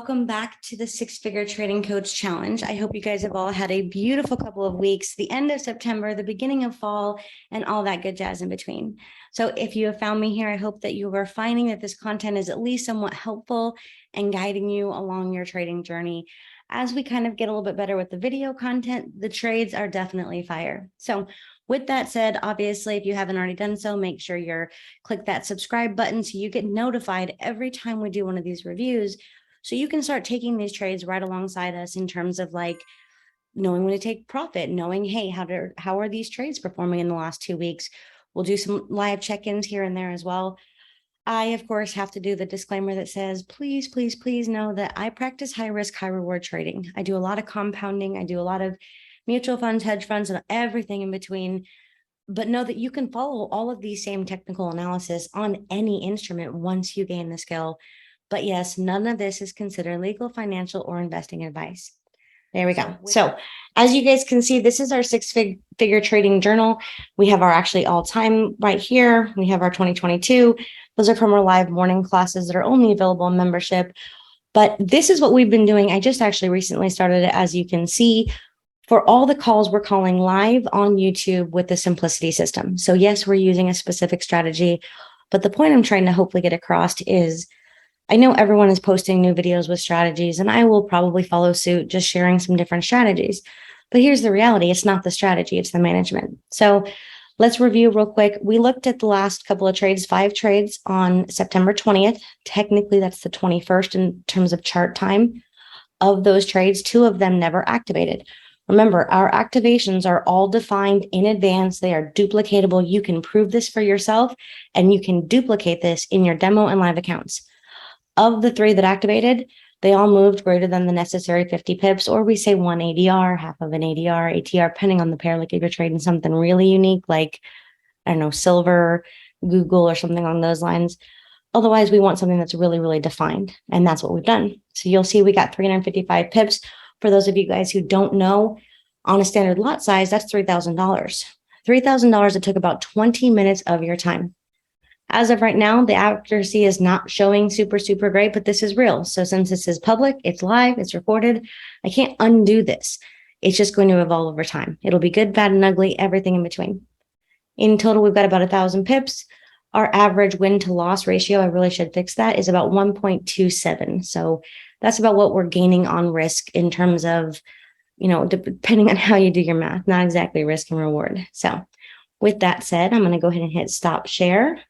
welcome back to the Six Figure Trading Coach Challenge. I hope you guys have all had a beautiful couple of weeks, the end of September, the beginning of fall, and all that good jazz in between. So if you have found me here, I hope that you are finding that this content is at least somewhat helpful and guiding you along your trading journey. As we kind of get a little bit better with the video content, the trades are definitely fire. So with that said, obviously, if you haven't already done so, make sure you're click that subscribe button so you get notified every time we do one of these reviews. So you can start taking these trades right alongside us in terms of like knowing when to take profit, knowing, hey, how are these trades performing in the last 2 weeks? We'll do some live check-ins here and there as well. I, of course, have to do the disclaimer that says, please, please, please know that I practice high risk, high reward trading. I do a lot of compounding. I do a lot of mutual funds, hedge funds, and everything in between. But know that you can follow all of these same technical analysis on any instrument once you gain the skill. But yes, none of this is considered legal, financial, or investing advice. There we go. So as you guys can see, this is our six-figure trading journal. We have our actually all-time right here. We have our 2022. Those are from our live morning classes that are only available in membership. But this is what we've been doing. I just actually recently started it, as you can see. For all the calls, we're calling live on YouTube with the simplicity system. So yes, we're using a specific strategy, but the point I'm trying to hopefully get across is I know everyone is posting new videos with strategies, and I will probably follow suit, just sharing some different strategies. But here's the reality. It's not the strategy, it's the management. So let's review real quick. We looked at the last couple of trades, 5 trades on September 20th. Technically, that's the 21st in terms of chart time. Of those trades, 2 of them never activated. Remember, our activations are all defined in advance. They are duplicatable. You can prove this for yourself, and you can duplicate this in your demo and live accounts. Of the 3 that activated, they all moved greater than the necessary 50 pips, or we say 1 ADR, half of an ADR, ATR, depending on the pair. Like if you're trading something really unique, like, I don't know, silver, Google, or something along those lines. Otherwise, we want something that's really, really defined. And that's what we've done. So you'll see we got 355 pips. For those of you guys who don't know, on a standard lot size, that's $3,000. $3,000, it took about 20 minutes of your time. As of right now, the accuracy is not showing super, super great, but this is real. So since this is public, it's live, it's recorded, I can't undo this. It's just going to evolve over time. It'll be good, bad, and ugly, everything in between. In total, we've got about 1,000 pips. Our average win to loss ratio, I really should fix that, is about 1.27. So that's about what we're gaining on risk in terms of, depending on how you do your math, not exactly risk and reward. So with that said, I'm going to go ahead and hit stop share.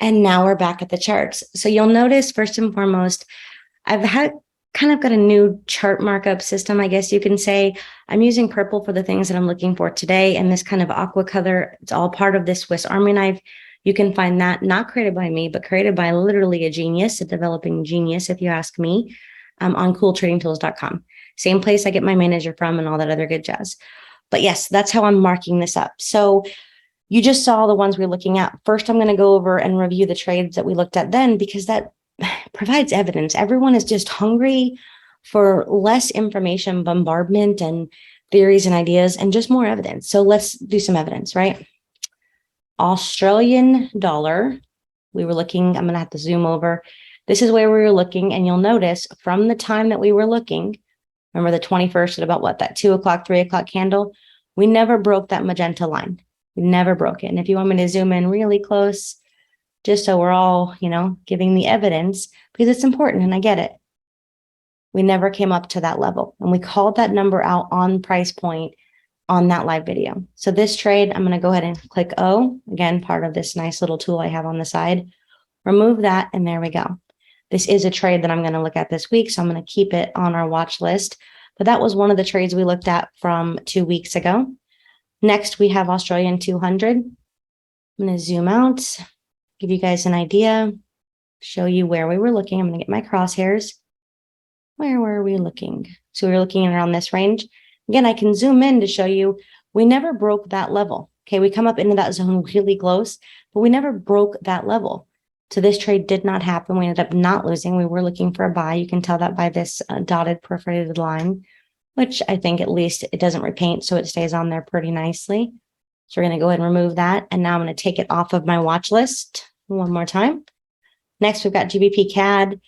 And now we're back at the charts. So you'll notice, first and foremost, I've kind of got a new chart markup system, I guess you can say. I'm using purple for the things that I'm looking for today, and this kind of aqua color, it's all part of this Swiss Army knife. You can find that not created by me, but created by literally a genius, a developing genius, if you ask me, on cooltradingtools.com. Same place I get my manager from and all that other good jazz. But yes, that's how I'm marking this up. So you just saw the ones we're looking at. First, I'm going to go over and review the trades that we looked at then, because that provides evidence. Everyone is just hungry for less information, bombardment, and theories and ideas, and just more evidence. So let's do some evidence, right? Australian dollar. We were looking, I'm going to have to zoom over. This is where we were looking, and you'll notice from the time that we were looking, remember the 21st at about what, that 2 o'clock, 3 o'clock candle, we never broke that magenta line. We never broke it. And if you want me to zoom in really close, just so we're all, giving the evidence, because it's important and I get it. We never came up to that level. And we called that number out on price point on that live video. So this trade, I'm going to go ahead and click O. Again, part of this nice little tool I have on the side. Remove that, and there we go. This is a trade that I'm going to look at this week, so I'm going to keep it on our watch list. But that was one of the trades we looked at from 2 weeks ago. Next, we have Australian 200. I'm going to zoom out, give you guys an idea, show you where we were looking. I'm going to get my crosshairs. Where were we looking? So we were looking around this range. Again, I can zoom in to show you we never broke that level. Okay, we come up into that zone really close, but we never broke that level. So this trade did not happen. We ended up not losing. We were looking for a buy. You can tell that by this dotted perforated line, which I think at least it doesn't repaint, so it stays on there pretty nicely. So we're going to go ahead and remove that. And now I'm going to take it off of my watch list. One more time. Next, we've got GBP CAD.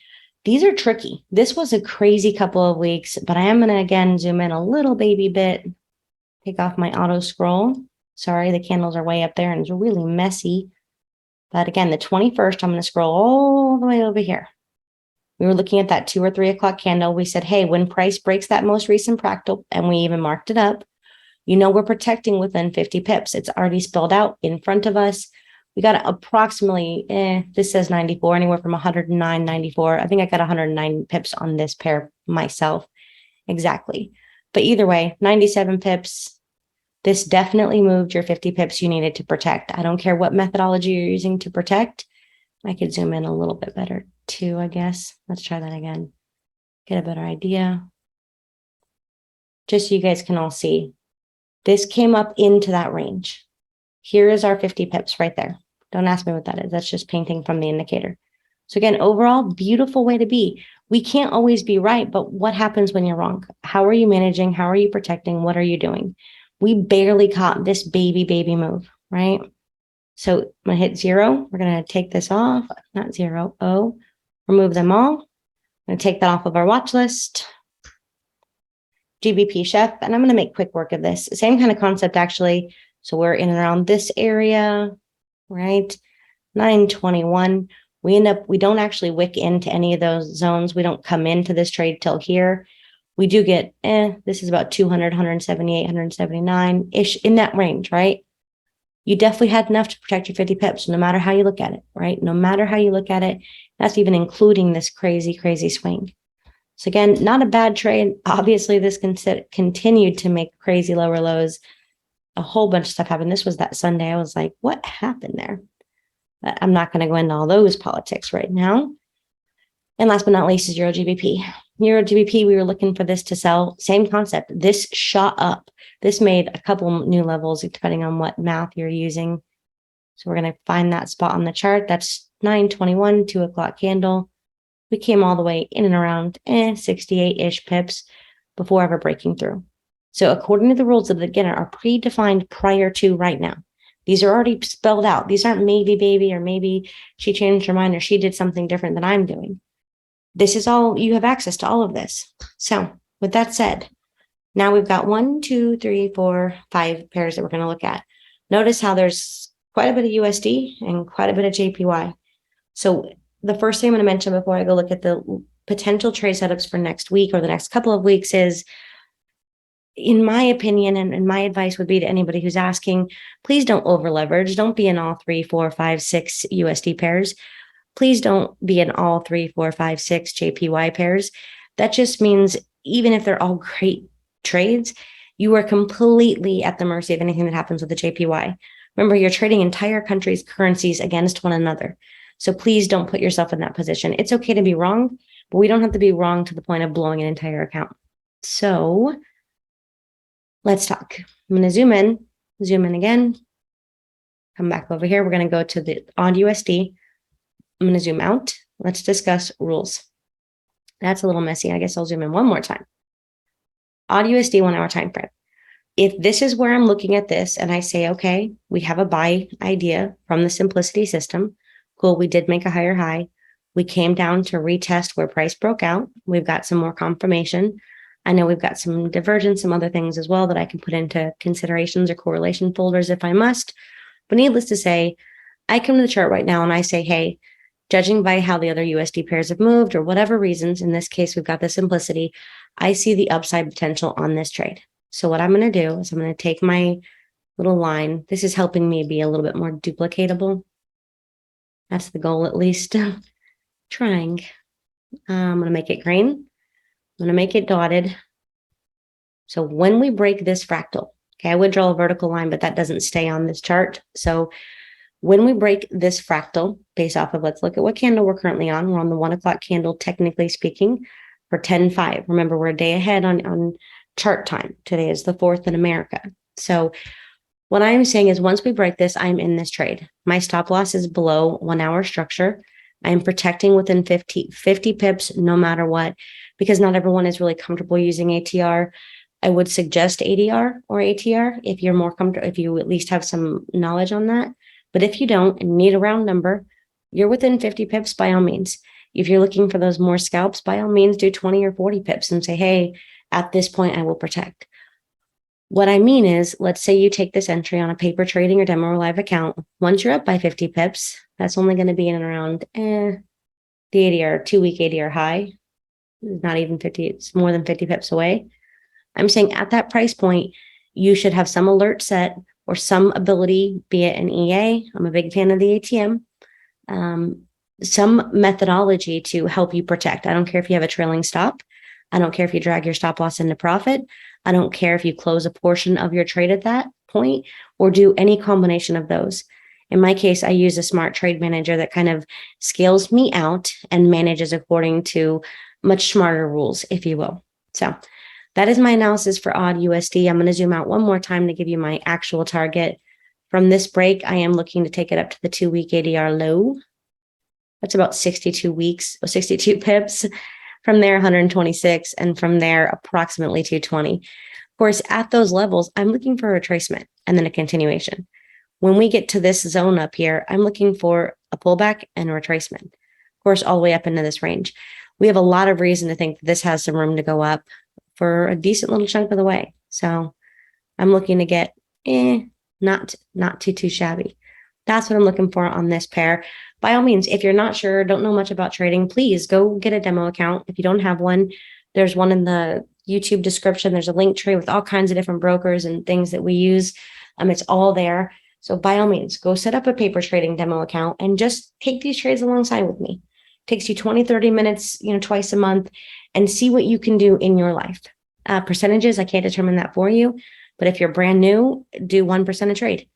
These are tricky. This was a crazy couple of weeks, but I am going to again zoom in a little baby bit, take off my auto scroll. Sorry, the candles are way up there and it's really messy. But again, the 21st, I'm going to scroll all the way over here. We were looking at that 2 or 3 o'clock candle. We said, hey, when price breaks that most recent fractal, and we even marked it up, you know we're protecting within 50 pips. It's already spelled out in front of us. We got approximately, this says 94, anywhere from 109, 94. I think I got 109 pips on this pair myself. Exactly. But either way, 97 pips. This definitely moved your 50 pips you needed to protect. I don't care what methodology you're using to protect. I could zoom in a little bit better too, I guess. Let's try that again. Get a better idea. Just so you guys can all see. This came up into that range. Here is our 50 pips right there. Don't ask me what that is. That's just painting from the indicator. So again, overall, beautiful way to be. We can't always be right, but what happens when you're wrong? How are you managing? How are you protecting? What are you doing? We barely caught this baby move, right? So I'm going to hit 0. We're going to take this off, not 0, O, remove them all. I'm going to take that off of our watch list. GBP Chef, and I'm going to make quick work of this. Same kind of concept, actually. So we're in and around this area, right? 921. We don't actually wick into any of those zones. We don't come into this trade till here. We do get, this is about 200, 178, 179-ish in that range, right? You definitely had enough to protect your 50 pips, no matter how you look at it, right? No matter how you look at it, that's even including this crazy, crazy swing. So again, not a bad trade. Obviously, this continued to make crazy lower lows. A whole bunch of stuff happened. This was that Sunday. I was like, what happened there? But I'm not going to go into all those politics right now. And last but not least is Euro GBP. Euro GBP, we were looking for this to sell. Same concept. This shot up. This made a couple new levels depending on what math you're using. So we're going to find that spot on the chart. That's 921, 2 o'clock candle. We came all the way in and around 68-ish pips before ever breaking through. So according to the rules of the beginner are predefined prior to right now. These are already spelled out. These aren't maybe baby or maybe she changed her mind or she did something different than I'm doing. This is all, you have access to all of this. So with that said, now we've got 1, 2, 3, 4, 5 pairs that we're going to look at. Notice how there's quite a bit of USD and quite a bit of JPY. So the first thing I'm going to mention before I go look at the potential trade setups for next week or the next couple of weeks is, in my opinion, and my advice would be to anybody who's asking, please don't over leverage. Don't be in all 3, 4, 5, 6 USD pairs. Please don't be in all 3, 4, 5, 6 JPY pairs. That just means even if they're all great trades, you are completely at the mercy of anything that happens with the JPY. Remember, you're trading entire countries' currencies against one another. So please don't put yourself in that position. It's okay to be wrong, but we don't have to be wrong to the point of blowing an entire account. So let's talk. I'm going to zoom in again, come back over here. We're going to go to the odd USD. I'm going to zoom out. Let's discuss rules. That's a little messy. I guess I'll zoom in one more time. Odd USD 1 hour time frame. If this is where I'm looking at this and I say, okay, we have a buy idea from the simplicity system. Cool. We did make a higher high. We came down to retest where price broke out. We've got some more confirmation. I know we've got some divergence, some other things as well that I can put into considerations or correlation folders if I must. But needless to say, I come to the chart right now and I say, hey, judging by how the other USD pairs have moved or whatever reasons, in this case, we've got the simplicity, I see the upside potential on this trade. So what I'm going to do is I'm going to take my little line. This is helping me be a little bit more duplicatable. That's the goal, at least. Trying. I'm going to make it green. I'm going to make it dotted. So when we break this fractal, okay, I would draw a vertical line, but that doesn't stay on this chart. So when we break this fractal, based off of, let's look at what candle we're currently on. We're on the 1 o'clock candle, technically speaking, for 10-5. Remember, we're a day ahead on chart time. Today is the 4th in America. So what I'm saying is once we break this, I'm in this trade. My stop loss is below 1 hour structure. I'm protecting within 50 pips no matter what, because not everyone is really comfortable using ATR. I would suggest ADR or ATR if you're more comfortable, if you at least have some knowledge on that. But if you don't and need a round number, You're within 50 pips by all means. If you're looking for those more scalps, by all means, do 20 or 40 pips and say, hey, at this point, I will protect. What I mean is, let's say you take this entry on a paper trading or demo or live account. Once you're up by 50 pips, that's only going to be in and around the ADR, 2-week ADR high. Not even 50, it's more than 50 pips away. I'm saying at that price point, you should have some alert set or some ability, be it an EA. I'm a big fan of the ATM. Some methodology to help you protect. I don't care if you have a trailing stop. I don't care if you drag your stop loss into profit. I don't care if you close a portion of your trade at that point or do any combination of those. In my case, I use a smart trade manager that kind of scales me out and manages according to much smarter rules, if you will. So that is my analysis for odd USD. I'm going to zoom out one more time to give you my actual target. From this break, I am looking to take it up to the 2-week ADR low. That's about 62 pips. From there, 126, and from there, approximately 220. Of course, at those levels, I'm looking for a retracement and then a continuation. When we get to this zone up here, I'm looking for a pullback and a retracement. Of course, all the way up into this range. We have a lot of reason to think that this has some room to go up for a decent little chunk of the way. So I'm looking to get not too shabby. That's what I'm looking for on this pair. By all means, if you're not sure, don't know much about trading, please go get a demo account. If you don't have one, there's one in the YouTube description. There's a link tree with all kinds of different brokers and things that we use. It's all there. So by all means, go set up a paper trading demo account and just take these trades alongside with me. It takes you 20, 30 minutes, twice a month, and see what you can do in your life. Percentages, I can't determine that for you. But if you're brand new, do 1% a trade.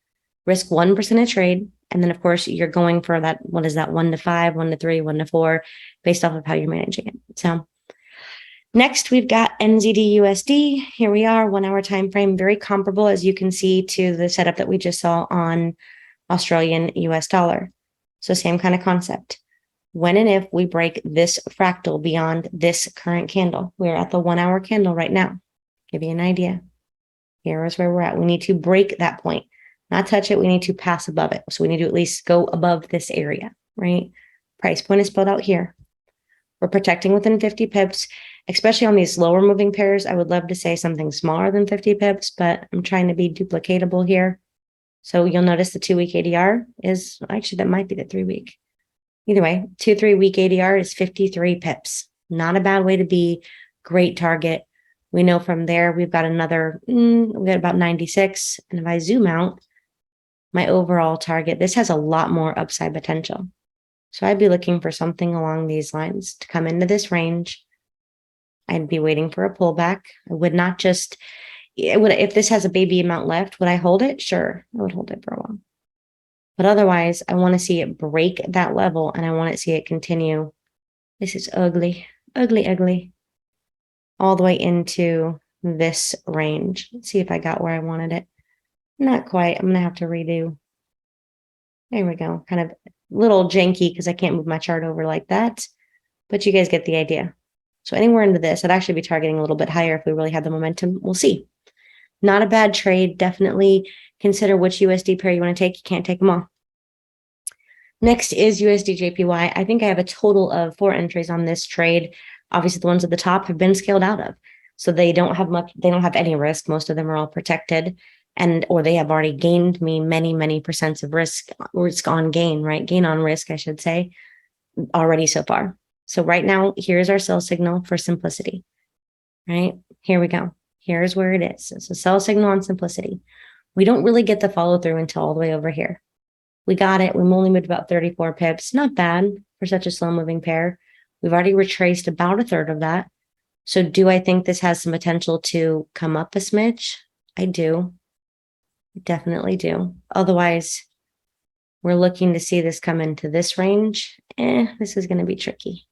Risk 1% a trade. And then, of course, you're going for that, 1 to 5, 1 to 3, 1 to 4, based off of how you're managing it. So next, we've got NZD USD. Here we are, 1 hour time frame, very comparable, as you can see, to the setup that we just saw on Australian US dollar. So same kind of concept. When and if we break this fractal beyond this current candle, we're at the 1 hour candle right now. Give you an idea. Here is where we're at. We need to break that point. Not touch it, we need to pass above it. So we need to at least go above this area, right? Price point is spelled out here. We're protecting within 50 pips, especially on these lower moving pairs. I would love to say something smaller than 50 pips, but I'm trying to be duplicatable here. So you'll notice the 2-week ADR is, actually that might be the 3-week. Either way, 2-3-week ADR is 53 pips. Not a bad way to be, great target. We know from there, we've got another, we got about 96. And if I zoom out, my overall target, this has a lot more upside potential. So I'd be looking for something along these lines to come into this range. I'd be waiting for a pullback. I would not just, if this has a baby amount left, would I hold it? Sure, I would hold it for a while. But otherwise, I want to see it break that level and I want to see it continue. This is ugly, ugly, ugly. All the way into this range. Let's see if I got where I wanted it. Not quite. I'm going to have to redo. There we go. Kind of a little janky because I can't move my chart over like that. But you guys get the idea. So anywhere into this, I'd actually be targeting a little bit higher if we really had the momentum. We'll see. Not a bad trade. Definitely consider which USD pair you want to take. You can't take them all. Next is USD JPY. I think I have a total of 4 entries on this trade. Obviously, the ones at the top have been scaled out of. So they don't have much, they don't have any risk. Most of them are all protected. Or they have already gained me many percents of risk on gain, right? Gain on risk, I should say, already so far. So right now, here's our sell signal for simplicity, right? Here we go. Here's where it is. It's a sell signal on simplicity. We don't really get the follow through until all the way over here. We got it. We've only moved about 34 pips. Not bad for such a slow moving pair. We've already retraced about a third of that. So do I think this has some potential to come up a smidge? I do. Definitely do. Otherwise, we're looking to see this come into this range. This is going to be tricky.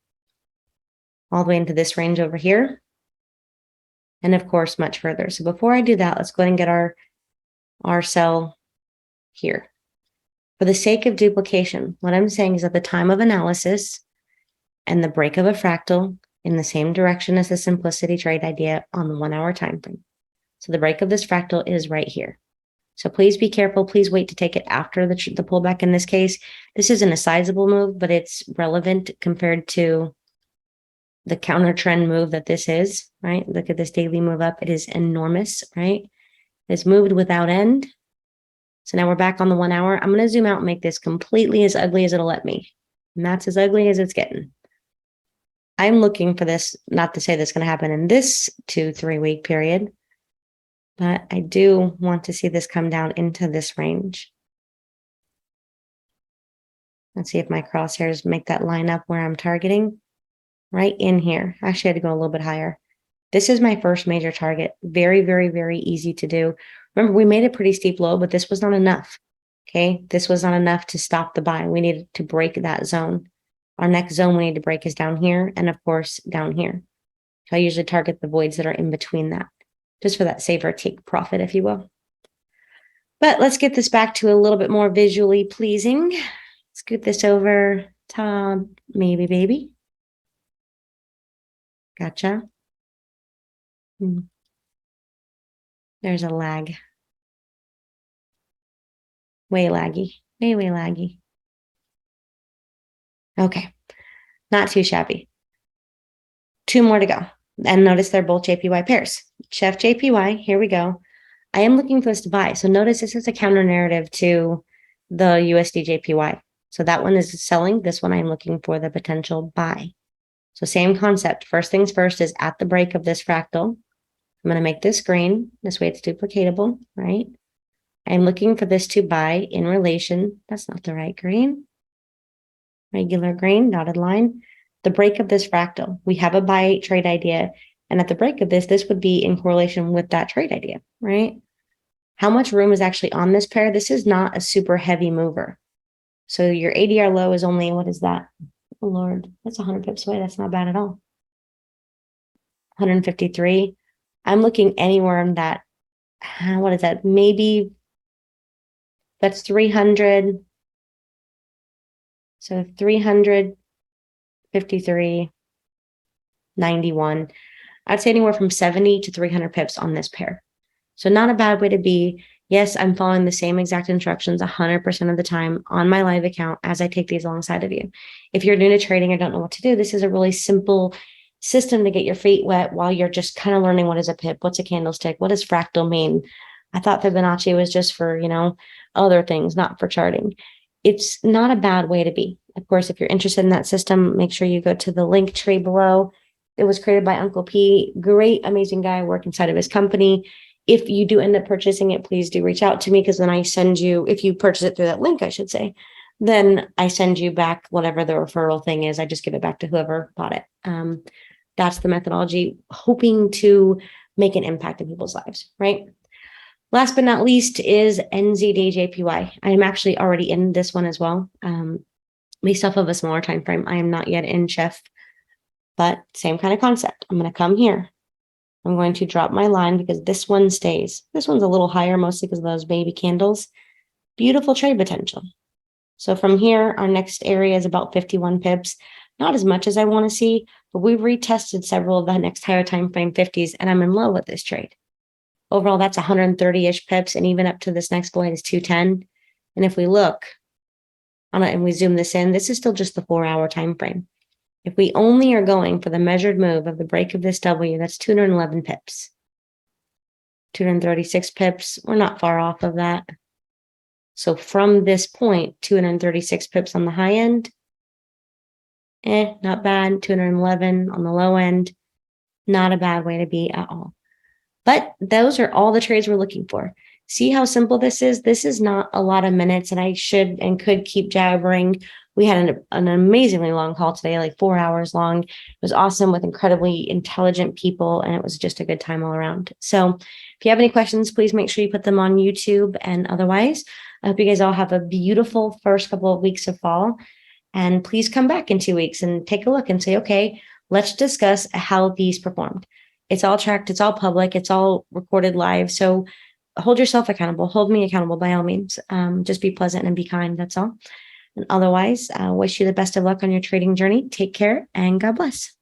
All the way into this range over here. And of course, much further. So before I do that, let's go ahead and get our sell here. For the sake of duplication, what I'm saying is at the time of analysis and the break of a fractal in the same direction as the simplicity trade idea on the 1 hour time frame. So the break of this fractal is right here. So please be careful. Please wait to take it after the pullback. In this case, this isn't a sizable move, but it's relevant compared to the counter trend move that this is, right? Look at this daily move up. It is enormous, right? It's moved without end. So now we're back on the 1 hour. I'm going to zoom out and make this completely as ugly as it'll let me. And that's as ugly as it's getting. I'm looking for this, not to say that's going to happen in this 2-3 week period, but I do want to see this come down into this range. Let's see if my crosshairs make that line up where I'm targeting. Right in here. Actually, I had to go a little bit higher. This is my first major target. Very, very, very easy to do. Remember, we made a pretty steep low, but this was not enough. Okay, this was not enough to stop the buy. We needed to break that zone. Our next zone we need to break is down here, and of course, down here. So I usually target the voids that are in between that, just for that safer take profit, if you will. But let's get this back to a little bit more visually pleasing. Scoot this over, Tom, maybe, baby. Gotcha. There's a lag. Way laggy. Way laggy. Okay. Not too shabby. 2 more to go. And notice they're both JPY pairs. Chef JPY, here we go. I am looking for this to buy. So notice this is a counter narrative to the USD JPY. So that one is selling. This one I'm looking for the potential buy. So same concept. First things first is at the break of this fractal. I'm going to make this green. This way it's duplicatable, right? I'm looking for this to buy in relation. That's not the right green. Regular green, dotted line. The break of this fractal. We have a buy trade idea. And at the break of this, this would be in correlation with that trade idea, right? How much room is actually on this pair? This is not a super heavy mover. So your ADR low is only, what is that? Oh, Lord, that's 100 pips away. That's not bad at all. 153. I'm looking anywhere in that. What is that? Maybe that's 300. So 353, 91. I'd say anywhere from 70 to 300 pips on this pair. So not a bad way to be. Yes, I'm following the same exact instructions 100% of the time on my live account as I take these alongside of you. If you're new to trading or don't know what to do, this is a really simple system to get your feet wet while you're just kind of learning what is a pip, what's a candlestick, what does fractal mean. I thought Fibonacci was just for, other things, not for charting. It's not a bad way to be. Of course, if you're interested in that system, make sure you go to the link tree below. It was created by Uncle P. Great, amazing guy, work inside of his company. If you do end up purchasing it, please do reach out to me, because then I send you, if you purchase it through that link, I should say, then I send you back whatever the referral thing is. I just give it back to whoever bought it. That's the methodology, hoping to make an impact in people's lives, right? Last but not least is NZD-JPY. I am actually already in this one as well. Based off of a smaller time frame. I am not yet in Chef, but same kind of concept. I'm going to come here. I'm going to drop my line because this one stays. This one's a little higher, mostly because of those baby candles. Beautiful trade potential. So from here, our next area is about 51 pips. Not as much as I want to see, but we've retested several of the next higher time frame 50s, and I'm in love with this trade. Overall, that's 130-ish pips, and even up to this next point is 210. And if we look on it and we zoom this in, this is still just the 4-hour time frame. If we only are going for the measured move of the break of this W, that's 211 pips. 236 pips, we're not far off of that. So from this point, 236 pips on the high end, not bad. 211 on the low end, not a bad way to be at all. But those are all the trades we're looking for. See how simple this is? This is not a lot of minutes, and I should and could keep jabbering. We had an amazingly long call today, like 4 hours long. It was awesome with incredibly intelligent people, and it was just a good time all around. So if you have any questions, please make sure you put them on YouTube. And otherwise, I hope you guys all have a beautiful first couple of weeks of fall. And please come back in 2 weeks and take a look and say, okay, let's discuss how these performed. It's all tracked. It's all public. It's all recorded live. So hold yourself accountable. Hold me accountable by all means. Just be pleasant and be kind. That's all. And otherwise, I wish you the best of luck on your trading journey. Take care and God bless.